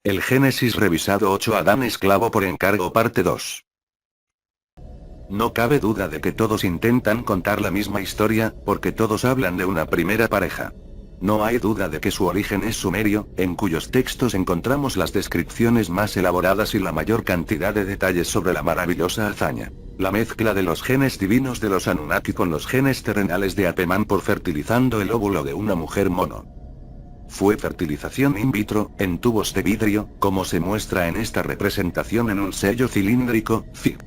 El Génesis revisado 8 Adán esclavo por encargo parte 2. No cabe duda de que todos intentan contar la misma historia, porque todos hablan de una primera pareja. No hay duda de que su origen es sumerio, en cuyos textos encontramos las descripciones más elaboradas y la mayor cantidad de detalles sobre la maravillosa hazaña. La mezcla de los genes divinos de los Anunnaki con los genes terrenales de Apeman por fertilizando el óvulo de una mujer mono. Fue fertilización in vitro, en tubos de vidrio, como se muestra en esta representación en un sello cilíndrico, Fig.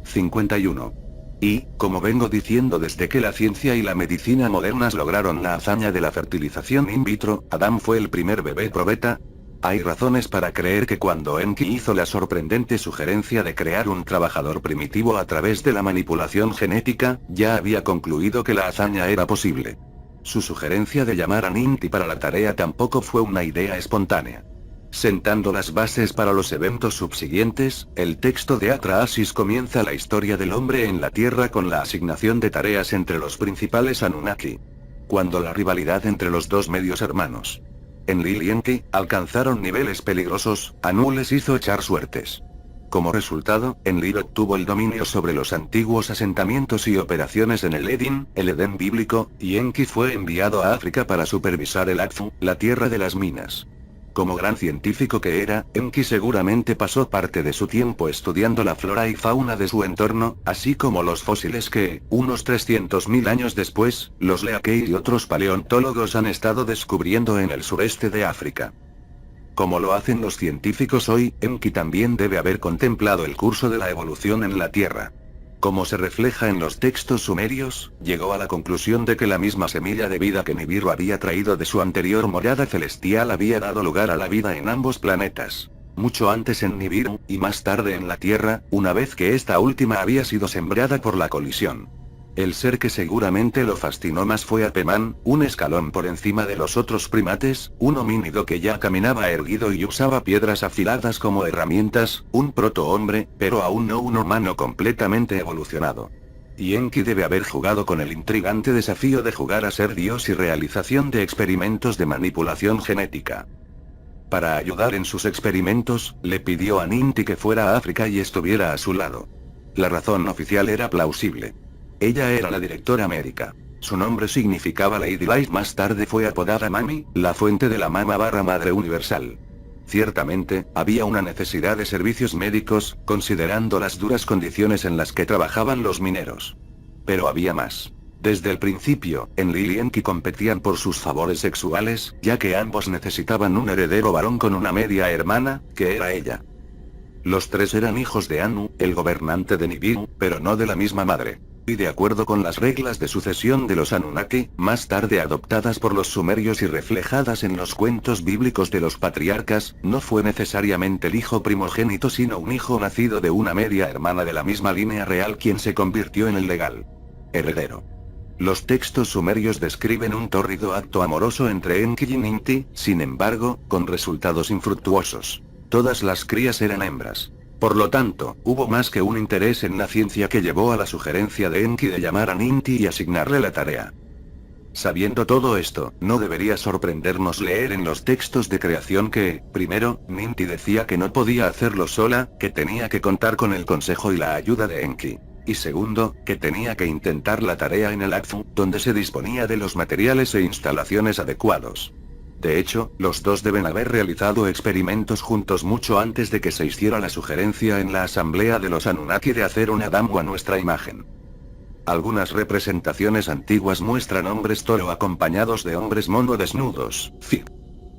51. Y, como vengo diciendo desde que la ciencia y la medicina modernas lograron la hazaña de la fertilización in vitro, Adán fue el primer bebé probeta. Hay razones para creer que cuando Enki hizo la sorprendente sugerencia de crear un trabajador primitivo a través de la manipulación genética, ya había concluido que la hazaña era posible. Su sugerencia de llamar a Ninti para la tarea tampoco fue una idea espontánea. Sentando las bases para los eventos subsiguientes, el texto de Atrahasis comienza la historia del hombre en la Tierra con la asignación de tareas entre los principales Anunnaki. Cuando la rivalidad entre los dos medios hermanos, Enlil y Enki, alcanzaron niveles peligrosos, Anu les hizo echar suertes. Como resultado, Enlil obtuvo el dominio sobre los antiguos asentamientos y operaciones en el Edén bíblico, y Enki fue enviado a África para supervisar el Akfu, la tierra de las minas. Como gran científico que era, Enki seguramente pasó parte de su tiempo estudiando la flora y fauna de su entorno, así como los fósiles que, unos 300.000 años después, los Leakei y otros paleontólogos han estado descubriendo en el sureste de África. Como lo hacen los científicos hoy, Enki también debe haber contemplado el curso de la evolución en la Tierra. Como se refleja en los textos sumerios, llegó a la conclusión de que la misma semilla de vida que Nibiru había traído de su anterior morada celestial había dado lugar a la vida en ambos planetas. Mucho antes en Nibiru, y más tarde en la Tierra, una vez que esta última había sido sembrada por la colisión. El ser que seguramente lo fascinó más fue Apeman, un escalón por encima de los otros primates, un homínido que ya caminaba erguido y usaba piedras afiladas como herramientas, un protohombre, pero aún no un humano completamente evolucionado. Y Enki debe haber jugado con el intrigante desafío de jugar a ser Dios y realización de experimentos de manipulación genética. Para ayudar en sus experimentos, le pidió a Ninti que fuera a África y estuviera a su lado. La razón oficial era plausible. Ella era la directora médica. Su nombre significaba Lady Light. Más tarde fue apodada Mami, la fuente de la Madre Universal. Ciertamente, había una necesidad de servicios médicos, considerando las duras condiciones en las que trabajaban los mineros. Pero había más. Desde el principio, Enlil y Enki competían por sus favores sexuales, ya que ambos necesitaban un heredero varón con una media hermana, que era ella. Los tres eran hijos de Anu, el gobernante de Nibiru, pero no de la misma madre. Y de acuerdo con las reglas de sucesión de los Anunnaki, más tarde adoptadas por los sumerios y reflejadas en los cuentos bíblicos de los patriarcas, no fue necesariamente el hijo primogénito sino un hijo nacido de una media hermana de la misma línea real quien se convirtió en el legal heredero. Los textos sumerios describen un tórrido acto amoroso entre Enki y Ninti, sin embargo, con resultados infructuosos. Todas las crías eran hembras. Por lo tanto, hubo más que un interés en la ciencia que llevó a la sugerencia de Enki de llamar a Ninti y asignarle la tarea. Sabiendo todo esto, no debería sorprendernos leer en los textos de creación que, primero, Ninti decía que no podía hacerlo sola, que tenía que contar con el consejo y la ayuda de Enki. Y segundo, que tenía que intentar la tarea en el Akfu, donde se disponía de los materiales e instalaciones adecuados. De hecho, los dos deben haber realizado experimentos juntos mucho antes de que se hiciera la sugerencia en la asamblea de los Anunnaki de hacer un Adán a nuestra imagen. Algunas representaciones antiguas muestran hombres toro acompañados de hombres mono desnudos, Fig.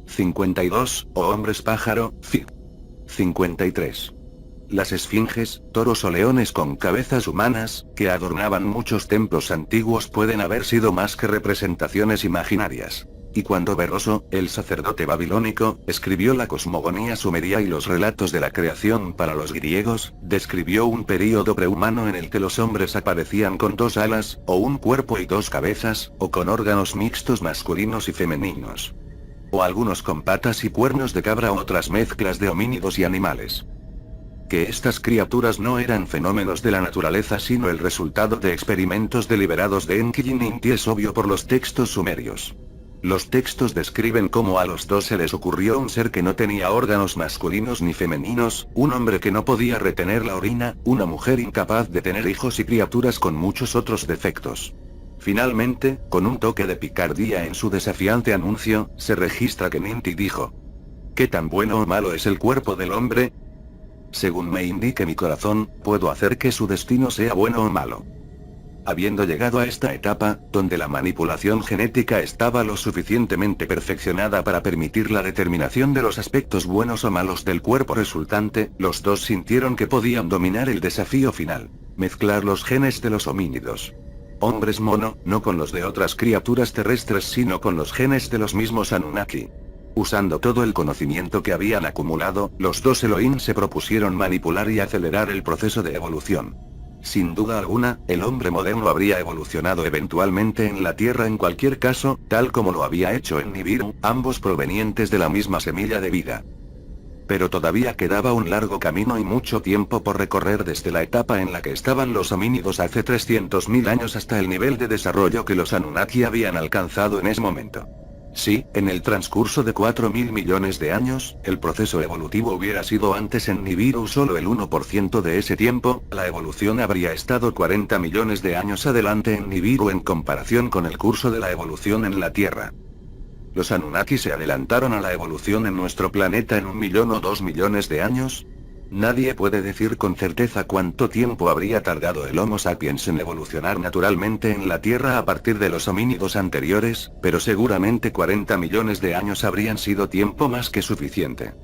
52, o hombres pájaro, Fig. 53. Las esfinges, toros o leones con cabezas humanas, que adornaban muchos templos antiguos pueden haber sido más que representaciones imaginarias. Y cuando Beroso, el sacerdote babilónico, escribió la cosmogonía sumeria y los relatos de la creación para los griegos, describió un período prehumano en el que los hombres aparecían con dos alas, o un cuerpo y dos cabezas, o con órganos mixtos masculinos y femeninos. O algunos con patas y cuernos de cabra o otras mezclas de homínidos y animales. Que estas criaturas no eran fenómenos de la naturaleza sino el resultado de experimentos deliberados de Enki y Ninti es obvio por los textos sumerios. Los textos describen cómo a los dos se les ocurrió un ser que no tenía órganos masculinos ni femeninos, un hombre que no podía retener la orina, una mujer incapaz de tener hijos y criaturas con muchos otros defectos. Finalmente, con un toque de picardía en su desafiante anuncio, se registra que Ninti dijo: ¿qué tan bueno o malo es el cuerpo del hombre? Según me indique mi corazón, puedo hacer que su destino sea bueno o malo. Habiendo llegado a esta etapa, donde la manipulación genética estaba lo suficientemente perfeccionada para permitir la determinación de los aspectos buenos o malos del cuerpo resultante, los dos sintieron que podían dominar el desafío final: mezclar los genes de los homínidos. Hombres mono, no con los de otras criaturas terrestres sino con los genes de los mismos Anunnaki. Usando todo el conocimiento que habían acumulado, los dos Elohim se propusieron manipular y acelerar el proceso de evolución. Sin duda alguna, el hombre moderno habría evolucionado eventualmente en la Tierra en cualquier caso, tal como lo había hecho en Nibiru, ambos provenientes de la misma semilla de vida. Pero todavía quedaba un largo camino y mucho tiempo por recorrer desde la etapa en la que estaban los homínidos hace 300.000 años hasta el nivel de desarrollo que los Anunnaki habían alcanzado en ese momento. Si, en el transcurso de 4.000 millones de años, el proceso evolutivo hubiera sido antes en Nibiru solo el 1% de ese tiempo, la evolución habría estado 40 millones de años adelante en Nibiru en comparación con el curso de la evolución en la Tierra. ¿Los Anunnaki se adelantaron a la evolución en nuestro planeta en 1 millón o 2 millones de años? Nadie puede decir con certeza cuánto tiempo habría tardado el Homo sapiens en evolucionar naturalmente en la Tierra a partir de los homínidos anteriores, pero seguramente 40 millones de años habrían sido tiempo más que suficiente.